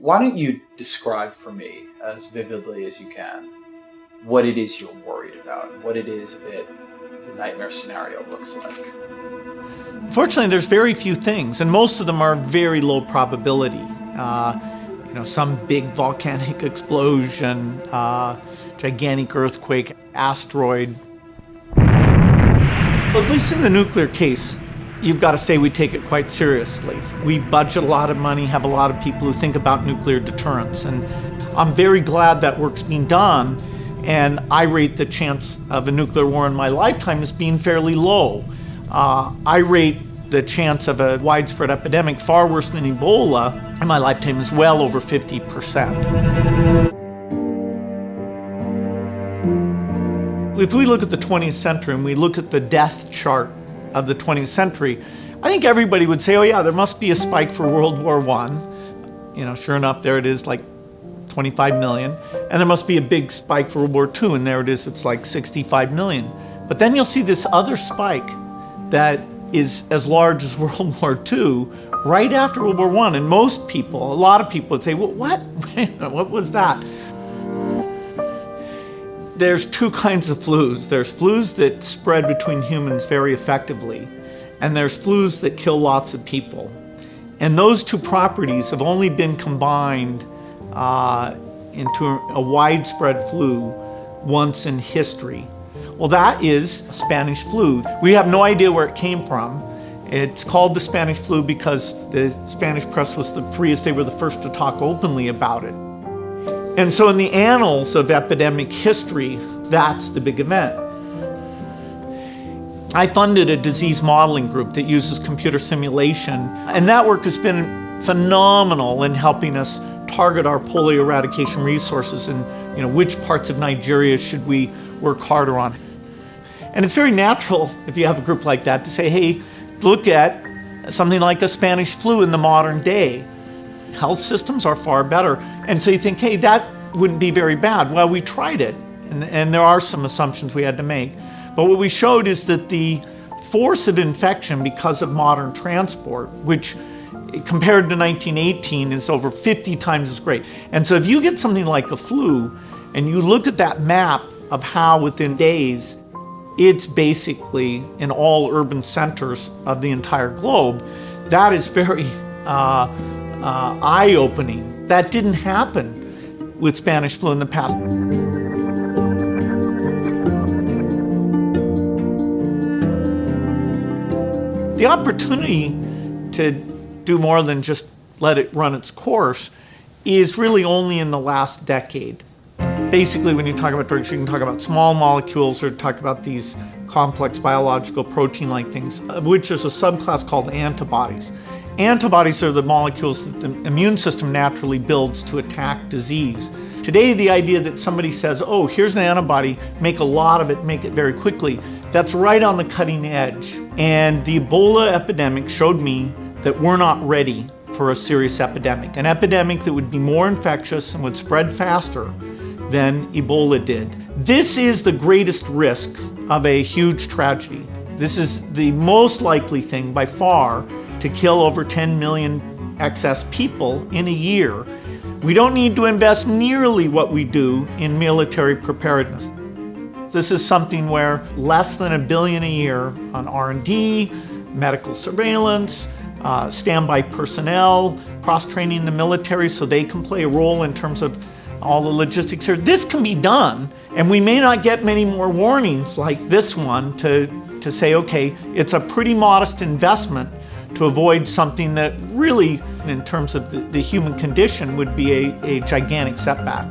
Why don't you describe for me, as vividly as you can, what it is you're worried about, what it is that the nightmare scenario looks like? Fortunately, there's very few things, and most of them are very low probability. Some big volcanic explosion, gigantic earthquake, asteroid. But at least in the nuclear case, you've got to say we take it quite seriously. We budget a lot of money, have a lot of people who think about nuclear deterrence, and I'm very glad that work's being done, and I rate the chance of a nuclear war in my lifetime as being fairly low. I rate the chance of a widespread epidemic far worse than Ebola in my lifetime is well over 50%. If we look at the 20th century and we look at the death chart of the 20th century, I think everybody would say, oh yeah, there must be a spike for World War I. Sure enough, there it is, like 25 million. And there must be a big spike for World War II, and there it is, it's like 65 million. But then you'll see this other spike that is as large as World War II right after World War I. And most people, a lot of people would say, well, what? What was that? There's two kinds of flus. There's flus that spread between humans very effectively, and there's flus that kill lots of people. And those two properties have only been combined into a widespread flu once in history. Well, that is Spanish flu. We have no idea where it came from. It's called the Spanish flu because the Spanish press was the freest. They were the first to talk openly about it. And so in the annals of epidemic history, that's the big event. I funded a disease modeling group that uses computer simulation, and that work has been phenomenal in helping us target our polio eradication resources and which parts of Nigeria should we work harder on. And it's very natural, if you have a group like that, to say, hey, look at something like the Spanish flu in the modern day. Health systems are far better. And so you think, hey, that wouldn't be very bad. Well, we tried it, and there are some assumptions we had to make. But what we showed is that the force of infection because of modern transport, which compared to 1918 is over 50 times as great. And so if you get something like a flu, and you look at that map of how within days, it's basically in all urban centers of the entire globe, that is very eye-opening. That didn't happen with Spanish flu in the past. The opportunity to do more than just let it run its course is really only in the last decade. Basically, when you talk about drugs, you can talk about small molecules or talk about these complex biological protein-like things, of which there's a subclass called antibodies. Antibodies are the molecules that the immune system naturally builds to attack disease. Today, the idea that somebody says, oh, here's an antibody, make a lot of it, make it very quickly, that's right on the cutting edge. And the Ebola epidemic showed me that we're not ready for a serious epidemic, an epidemic that would be more infectious and would spread faster than Ebola did. This is the greatest risk of a huge tragedy. This is the most likely thing by far to kill over 10 million excess people in a year. We don't need to invest nearly what we do in military preparedness. This is something where less than $1 billion a year on R&D, medical surveillance, standby personnel, cross-training the military so they can play a role in terms of all the logistics here. This can be done, and we may not get many more warnings like this one to say, okay, it's a pretty modest investment to avoid something that really, in terms of the human condition, would be a gigantic setback.